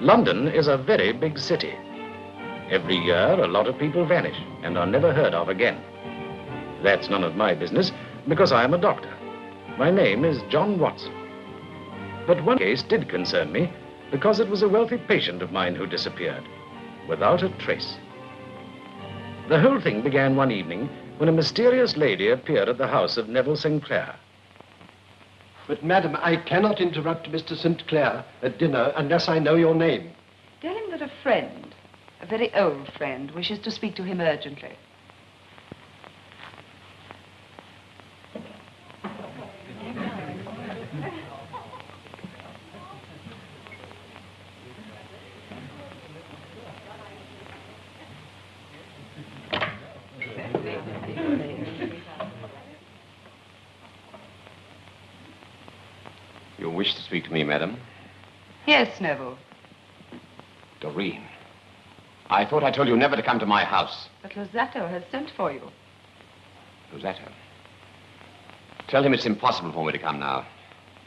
London is a very big city. Every year, a lot of people vanish and are never heard of again. That's none of my business, because I am a doctor. My name is John Watson. But one case did concern me, because it was a wealthy patient of mine who disappeared, without a trace. The whole thing began one evening when a mysterious lady appeared at the house of Neville Sinclair. But, madam, I cannot interrupt Mr. St. Clair at dinner unless I know your name. Tell him that a friend, a very old friend, wishes to speak to him urgently. You wish to speak to me, madam? Yes, Neville. Doreen, I thought I told you never to come to my house. But Losato has sent for you. Losato? Tell him it's impossible for me to come now.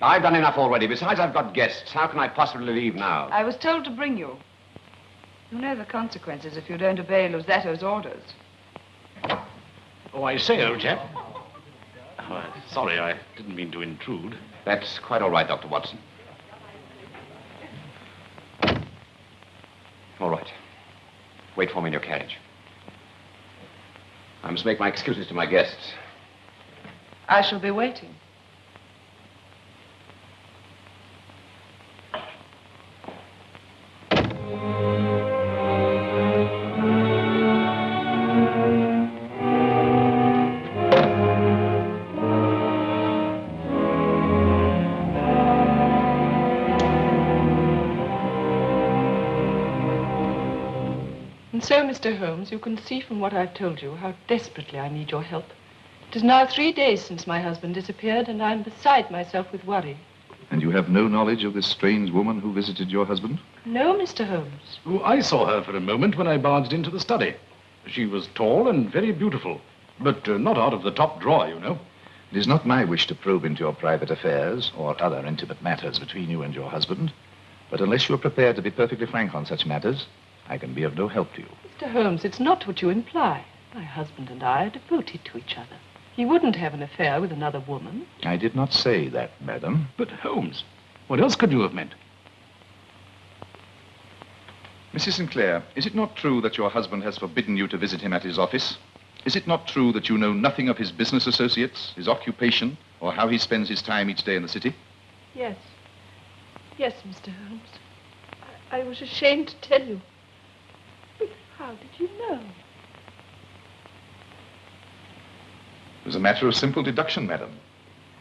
I've done enough already. Besides, I've got guests. How can I possibly leave now? I was told to bring you. You know the consequences if you don't obey Losato's orders. Oh, I say, old chap. Oh, sorry, I didn't mean to intrude. That's quite all right, Dr. Watson. All right. Wait for me in your carriage. I must make my excuses to my guests. I shall be waiting. So, Mr. Holmes, you can see from what I've told you how desperately I need your help. It is now 3 days since my husband disappeared, and I'm beside myself with worry. And you have no knowledge of this strange woman who visited your husband? No, Mr. Holmes. Oh, I saw her for a moment when I barged into the study. She was tall and very beautiful, but not out of the top drawer, you know. It is not my wish to probe into your private affairs or other intimate matters between you and your husband, but unless you are prepared to be perfectly frank on such matters, I can be of no help to you. Mr. Holmes, it's not what you imply. My husband and I are devoted to each other. He wouldn't have an affair with another woman. I did not say that, madam. But Holmes, what else could you have meant? Mrs. Sinclair, is it not true that your husband has forbidden you to visit him at his office? Is it not true that you know nothing of his business associates, his occupation, or how he spends his time each day in the city? Yes. Yes, Mr. Holmes. I was ashamed to tell you. But how did you know? It was a matter of simple deduction, madam.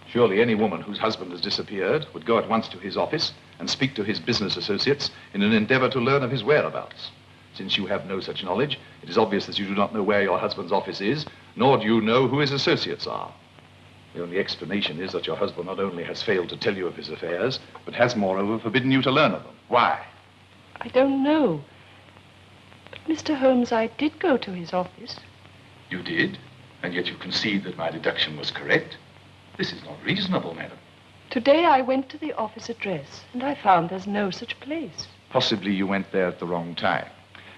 Surely any woman whose husband has disappeared would go at once to his office and speak to his business associates in an endeavor to learn of his whereabouts. Since you have no such knowledge, it is obvious that you do not know where your husband's office is, nor do you know who his associates are. The only explanation is that your husband not only has failed to tell you of his affairs, but has, moreover, forbidden you to learn of them. Why? I don't know. But, Mr. Holmes, I did go to his office. You did? And yet you concede that my deduction was correct? This is not reasonable, madam. Today I went to the office address, and I found there's no such place. Possibly you went there at the wrong time.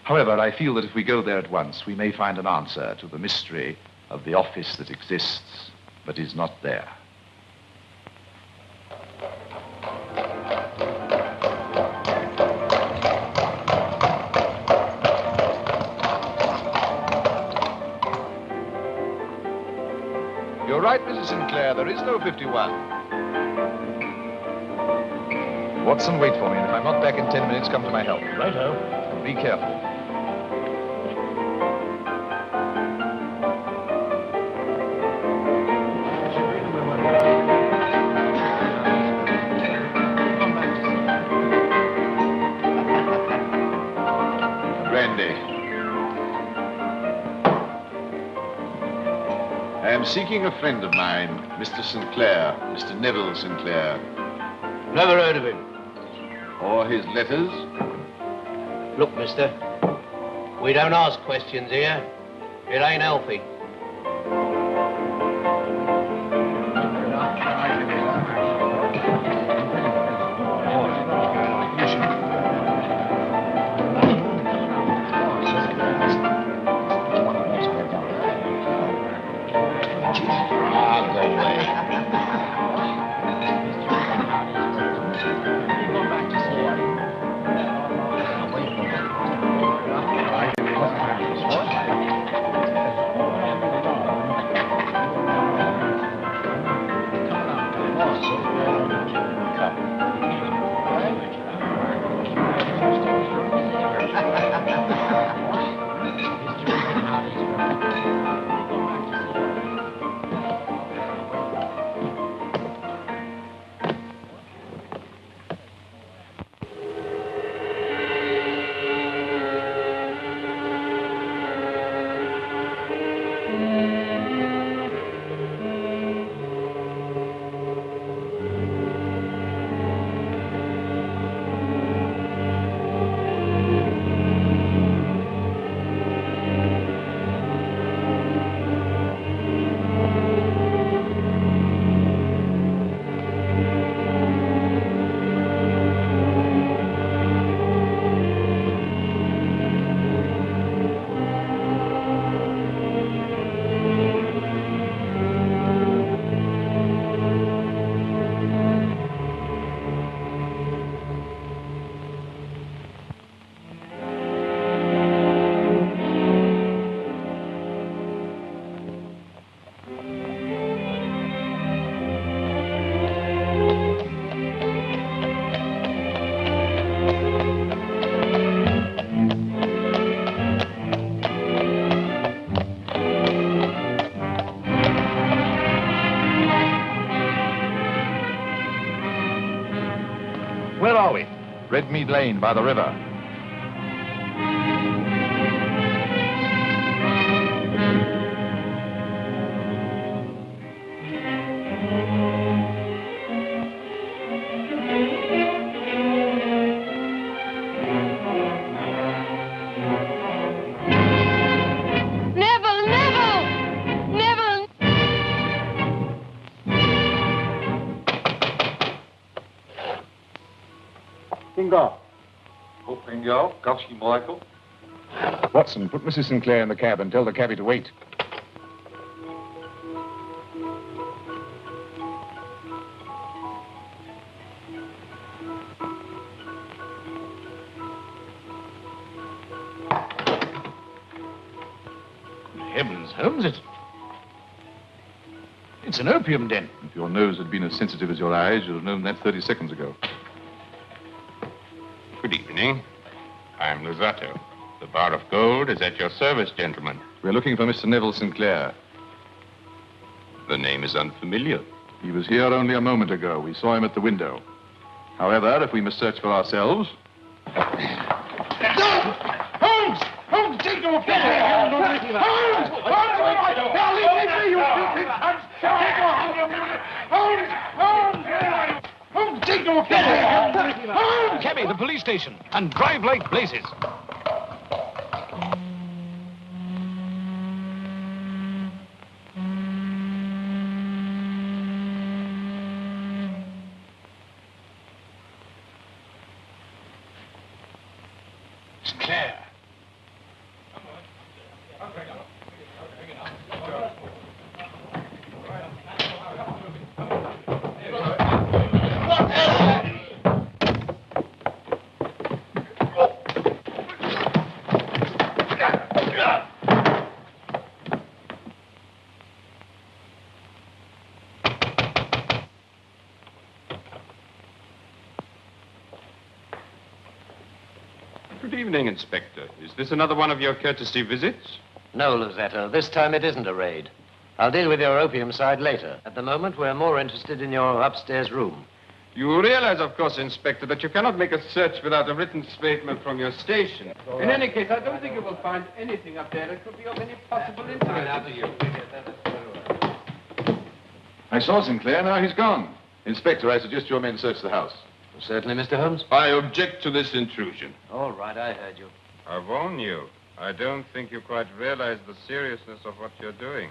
However, I feel that if we go there at once, we may find an answer to the mystery of the office that exists but is not there. You're right, Mrs. Sinclair. There is no 51. Watson, wait for me, and if I'm not back in 10 minutes, come to my help. Righto. Be careful. Brandy. I am seeking a friend of mine, Mr. Sinclair, Mr. Neville Sinclair. Never heard of him. Or his letters? Look, mister, we don't ask questions here. It ain't healthy. Where are we? Redmead Lane by the river. Watson, put Mrs. Sinclair in the cab and tell the cabby to wait. Heavens, Holmes, it's an opium den. If your nose had been as sensitive as your eyes, you'd have known that 30 seconds ago. Good evening. I'm Luzzatto. The bar of gold is at your service, gentlemen. We're looking for Mr. Neville Sinclair. The name is unfamiliar. He was here only a moment ago. We saw him at the window. However, if we must search for ourselves... Holmes! Holmes, take no offense! Holmes! Now leave me, you filthy cunt! Take no Holmes! Holmes! Holmes, take no offense! Holmes! Cabby, the police station, and drive like blazes. Sinclair. Good evening, Inspector. Is this another one of your courtesy visits? No, Luzzatto. This time it isn't a raid. I'll deal with your opium side later. At the moment, we're more interested in your upstairs room. You realize, of course, Inspector, that you cannot make a search without a written statement from your station. In any case, I don't think you will find anything up there that could be of any possible interest to you. I saw Sinclair, now he's gone. Inspector, I suggest your men search the house. Certainly, Mr. Holmes. I object to this intrusion. All right, I heard you. I warn you. I don't think you quite realize the seriousness of what you're doing.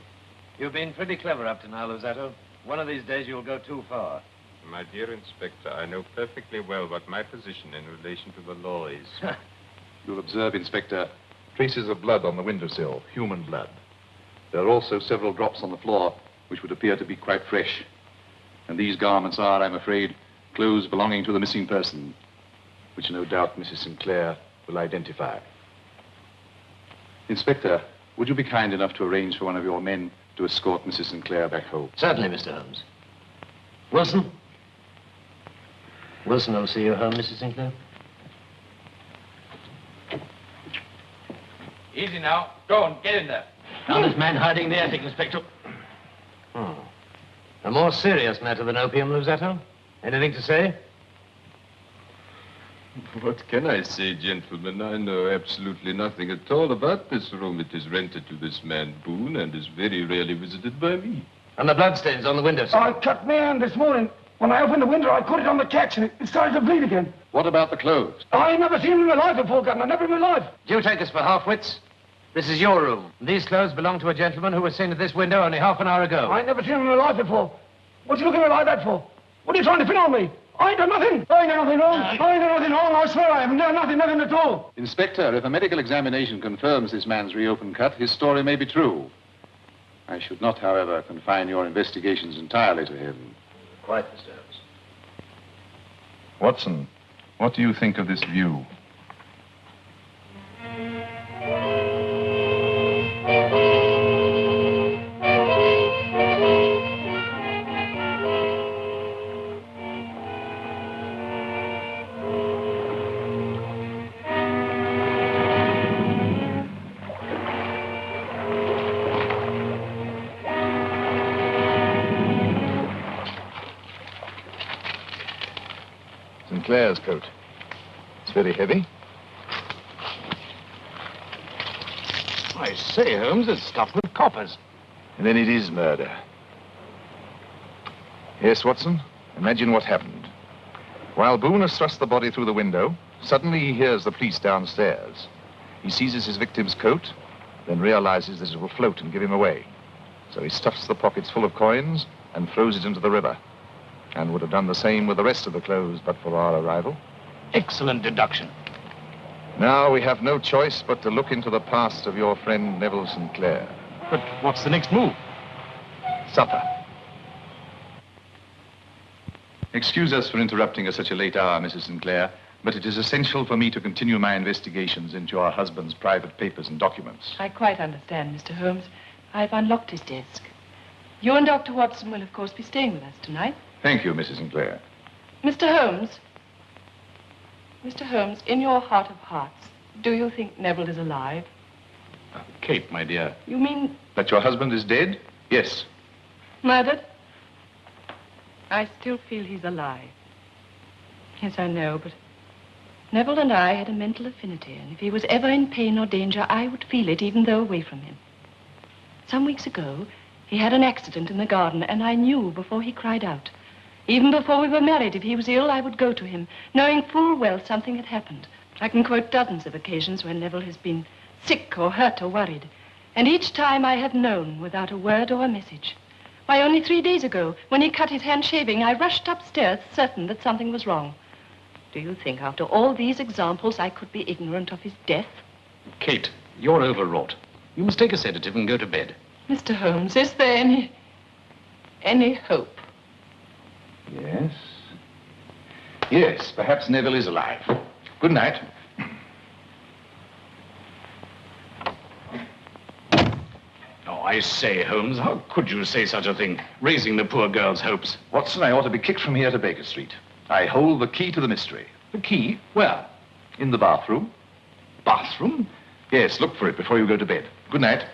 You've been pretty clever up to now, Luzzatto. One of these days you'll go too far. My dear Inspector, I know perfectly well what my position in relation to the law is. You'll observe, Inspector, traces of blood on the windowsill, human blood. There are also several drops on the floor, which would appear to be quite fresh. And these garments are, I'm afraid, clothes belonging to the missing person, which no doubt Mrs. Sinclair will identify. Inspector, would you be kind enough to arrange for one of your men to escort Mrs. Sinclair back home? Certainly, Mr. Holmes. Wilson? Wilson will see you home, Mrs. Sinclair. Easy now. Go on, get in there. Found this man hiding in the attic, Inspector. A more serious matter than opium, Luzzatto? Anything to say? What can I say, gentlemen? I know absolutely nothing at all about this room. It is rented to this man Boone and is very rarely visited by me. And the bloodstains on the windowsill? I cut my hand this morning. When I opened the window, I caught it on the catch and it started to bleed again. What about the clothes? I never seen him in my life before, Governor. Never in my life. Do you take us for half-wits? This is your room. These clothes belong to a gentleman who was seen at this window only half an hour ago. I never seen him in my life before. What's he looking at me like that for? What are you trying to pin on me? I ain't done nothing. I ain't done nothing wrong. I ain't done nothing wrong. I swear I haven't done nothing at all. Inspector, if a medical examination confirms this man's reopened cut, his story may be true. I should not, however, confine your investigations entirely to him. Quite, Mr. Holmes. Watson, what do you think of this view? Sinclair's coat. It's very heavy. I say, Holmes, it's stuffed with coppers. And then it is murder. Yes, Watson, imagine what happened. While Boone has thrust the body through the window, suddenly he hears the police downstairs. He seizes his victim's coat, then realizes that it will float and give him away. So he stuffs the pockets full of coins and throws it into the river. And would have done the same with the rest of the clothes but for our arrival. Excellent deduction. Now we have no choice but to look into the past of your friend Neville Sinclair. But what's the next move? Supper. Excuse us for interrupting at such a late hour, Mrs. Sinclair, but it is essential for me to continue my investigations into our husband's private papers and documents. I quite understand, Mr. Holmes. I've unlocked his desk. You and Dr. Watson will, of course, be staying with us tonight. Thank you, Mrs. Sinclair. Mr. Holmes. Mr. Holmes, in your heart of hearts, do you think Neville is alive? Kate, my dear. You mean That your husband is dead? Yes. murdered? I still feel he's alive. Yes, I know, but Neville and I had a mental affinity, and if he was ever in pain or danger, I would feel it even though away from him. Some weeks ago, he had an accident in the garden, and I knew before he cried out. Even before we were married, if he was ill, I would go to him, knowing full well something had happened. I can quote dozens of occasions when Neville has been sick or hurt or worried. And each time I have known without a word or a message. Why, only 3 days ago, when he cut his hand shaving, I rushed upstairs certain that something was wrong. Do you think after all these examples I could be ignorant of his death? Kate, you're overwrought. You must take a sedative and go to bed. Mr. Holmes, is there any hope? Yes. Yes, perhaps Neville is alive. Good night. Oh, I say, Holmes, how could you say such a thing? Raising the poor girl's hopes. Watson, I ought to be kicked from here to Baker Street. I hold the key to the mystery. The key? Where? In the bathroom. Bathroom? Yes, look for it before you go to bed. Good night.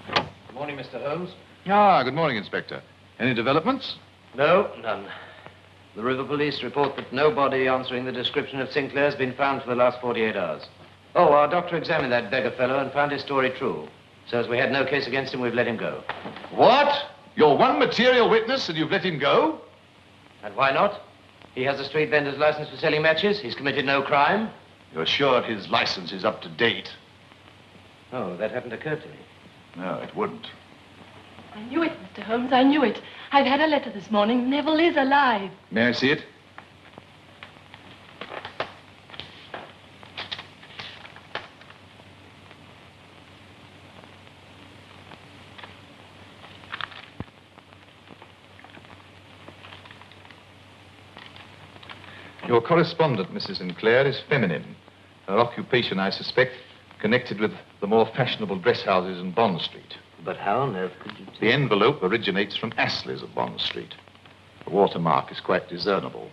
Good morning, Mr. Holmes. Ah, good morning, Inspector. Any developments? No, none. The river police report that no body answering the description of Sinclair has been found for the last 48 hours. Oh, our doctor examined that beggar fellow and found his story true. So as we had no case against him, we've let him go. What? You're one material witness and you've let him go? And why not? He has a street vendor's license for selling matches. He's committed no crime. You're sure his license is up to date? Oh, that hadn't occurred to me. No, it wouldn't. I knew it, Mr. Holmes, I knew it. I've had a letter this morning. Neville is alive. May I see it? Your correspondent, Mrs. Sinclair, is feminine. Her occupation, I suspect, connected with the more fashionable dress houses in Bond Street. But how on earth could you... The envelope originates from Astley's of Bond Street. The watermark is quite discernible.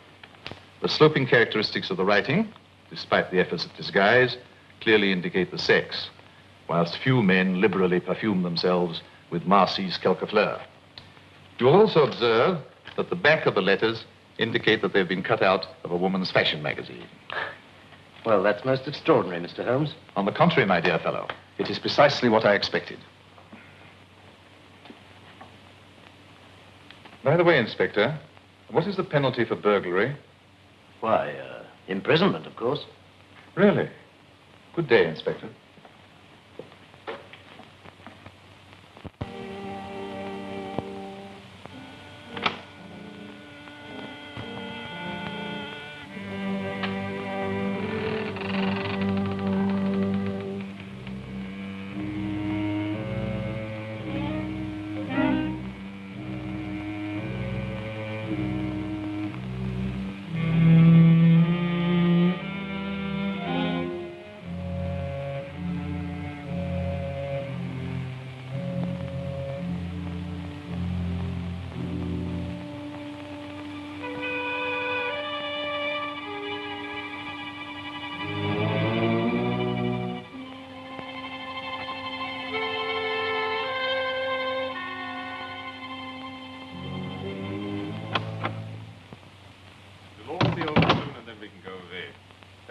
The sloping characteristics of the writing, despite the efforts at disguise, clearly indicate the sex, whilst few men liberally perfume themselves with Marcy's Quelquefleur. You will also observe that the back of the letters indicate that they've been cut out of a woman's fashion magazine. Well, that's most extraordinary, Mr. Holmes. On the contrary, my dear fellow, it is precisely what I expected. By the way, Inspector, what is the penalty for burglary? Why, imprisonment, of course. Really? Good day, Inspector.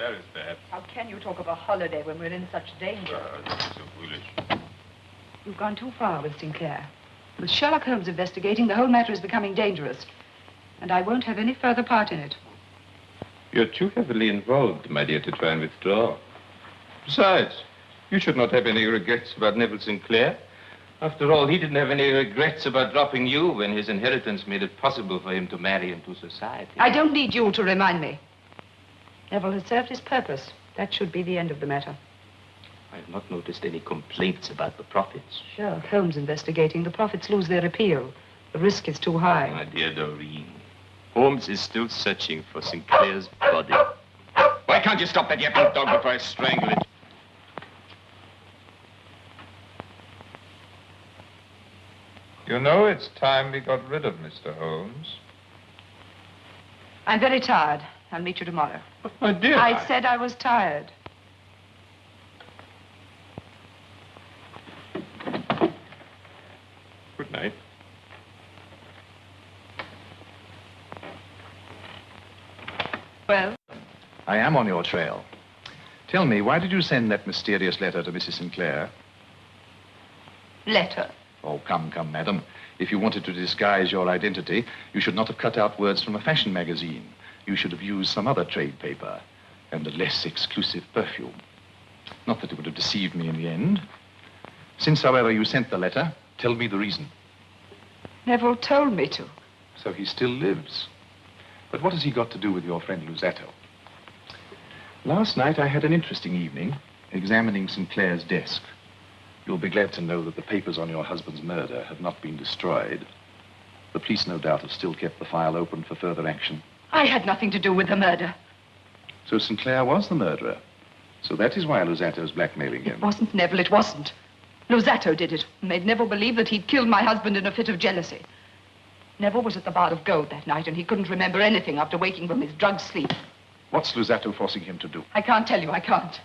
Paris, perhaps. How can you talk of a holiday when we're in such danger? This is so foolish. You've gone too far with Sinclair. With Sherlock Holmes investigating, the whole matter is becoming dangerous. And I won't have any further part in it. You're too heavily involved, my dear, to try and withdraw. Besides, you should not have any regrets about Neville Sinclair. After all, he didn't have any regrets about dropping you when his inheritance made it possible for him to marry into society. I don't need you to remind me. Neville has served his purpose. That should be the end of the matter. I have not noticed any complaints about the profits. Sherlock Holmes investigating. The profits lose their appeal. The risk is too high. My dear Doreen, Holmes is still searching for Sinclair's body. Why can't you stop that yapping dog before I strangle it? You know, it's time we got rid of Mr. Holmes. I'm very tired. I'll meet you tomorrow. But my dear... I said I was tired. Good night. Well? I am on your trail. Tell me, why did you send that mysterious letter to Mrs. Sinclair? Letter? Oh, come, madam. If you wanted to disguise your identity, you should not have cut out words from a fashion magazine. You should have used some other trade paper and a less exclusive perfume. Not that it would have deceived me in the end. Since, however, you sent the letter, tell me the reason. Neville told me to. So he still lives. But what has he got to do with your friend Luzzatto? Last night I had an interesting evening examining Sinclair's desk. You'll be glad to know that the papers on your husband's murder have not been destroyed. The police, no doubt, have still kept the file open for further action. I had nothing to do with the murder. So Sinclair was the murderer. So that is why Luzzatto's blackmailing him. It wasn't Neville, it wasn't. Luzzatto did it. Made Neville believe that he'd killed my husband in a fit of jealousy. Neville was at the Bar of Gold that night, and he couldn't remember anything after waking from his drugged sleep. What's Luzzatto forcing him to do? I can't tell you, I can't.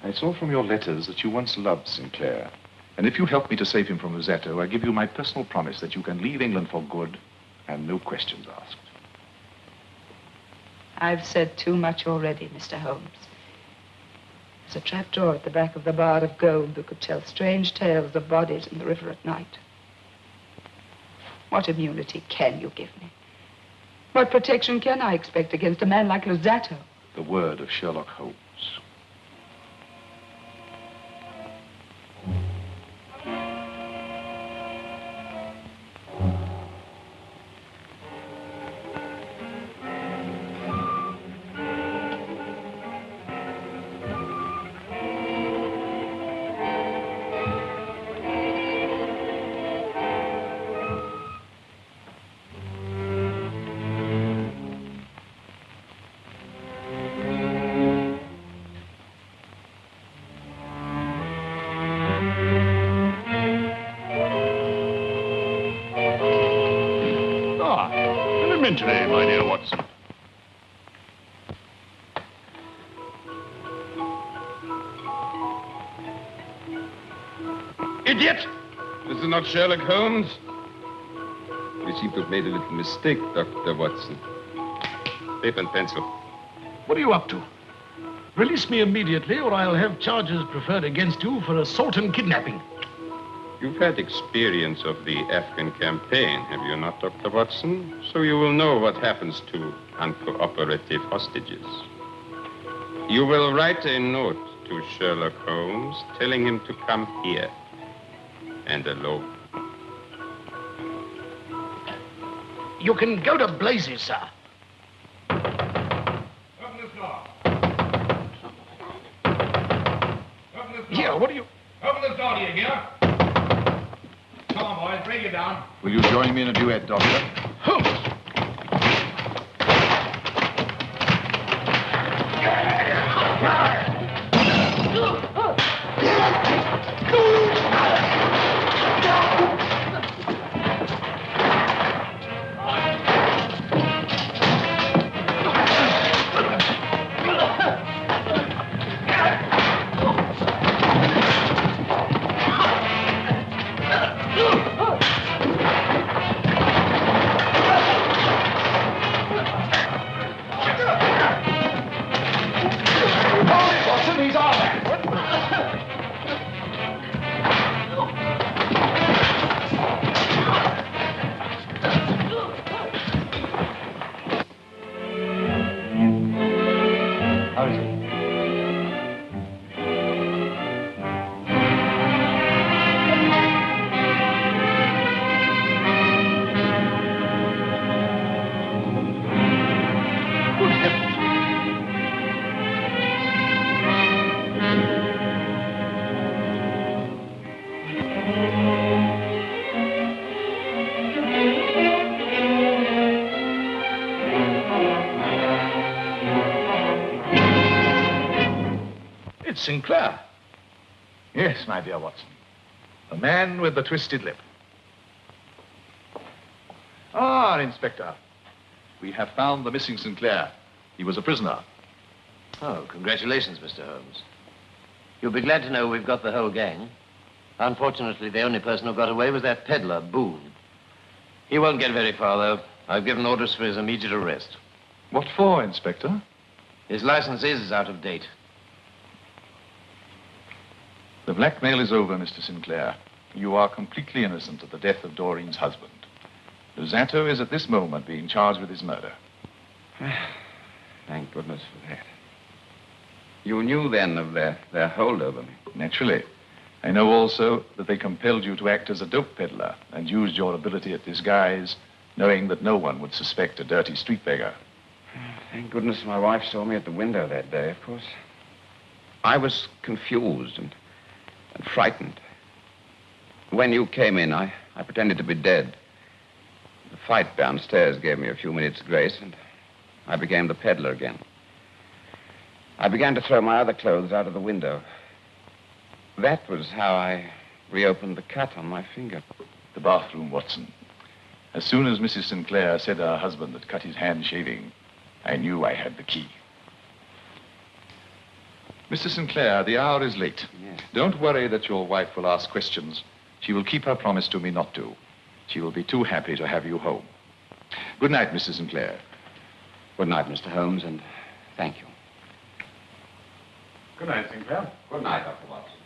I saw from your letters that you once loved Sinclair. And if you help me to save him from Luzzatto, I give you my personal promise that you can leave England for good and no questions asked. I've said too much already, Mr. Holmes. There's a trapdoor at the back of the Bar of Gold that could tell strange tales of bodies in the river at night. What immunity can you give me? What protection can I expect against a man like Luzzatto? The word of Sherlock Holmes. Elementary, my dear Watson. Idiot! This is not Sherlock Holmes. We seem to have made a little mistake, Dr. Watson. Paper and pencil. What are you up to? Release me immediately, or I'll have charges preferred against you for assault and kidnapping. You've had experience of the Afghan campaign, have you not, Dr. Watson? So you will know what happens to uncooperative hostages. You will write a note to Sherlock Holmes telling him to come here, and alone. You can go to blazes, sir. Open this door. Open this door. Here, what are you... Open this door, do you hear? Come on, boys, bring it down. Will you join me in a duet, Doctor? Holmes! It's Sinclair. Yes, my dear Watson. The man with the twisted lip. Ah, Inspector. We have found the missing Sinclair. He was a prisoner. Oh, congratulations, Mr. Holmes. You'll be glad to know we've got the whole gang. Unfortunately, the only person who got away was that peddler, Boone. He won't get very far, though. I've given orders for his immediate arrest. What for, Inspector? His license is out of date. The blackmail is over, Mr. Sinclair. You are completely innocent of the death of Doreen's husband. Lozato is at this moment being charged with his murder. Thank goodness for that. You knew then of their hold over me. Naturally. I know also that they compelled you to act as a dope peddler and used your ability at disguise, knowing that no one would suspect a dirty street beggar. Thank goodness my wife saw me at the window that day, of course. I was confused and frightened. When you came in, I pretended to be dead. The fight downstairs gave me a few minutes' grace, and I became the peddler again. I began to throw my other clothes out of the window. That was how I reopened the cut on my finger. The bathroom, Watson. As soon as Mrs. Sinclair said her husband had cut his hand shaving, I knew I had the key. Mr. Sinclair, the hour is late. Yes. Don't worry that your wife will ask questions. She will keep her promise to me not to. She will be too happy to have you home. Good night, Mr. Sinclair. Good night, Mr. Holmes, and thank you. Good night, Sinclair. Good night, Dr. Watson.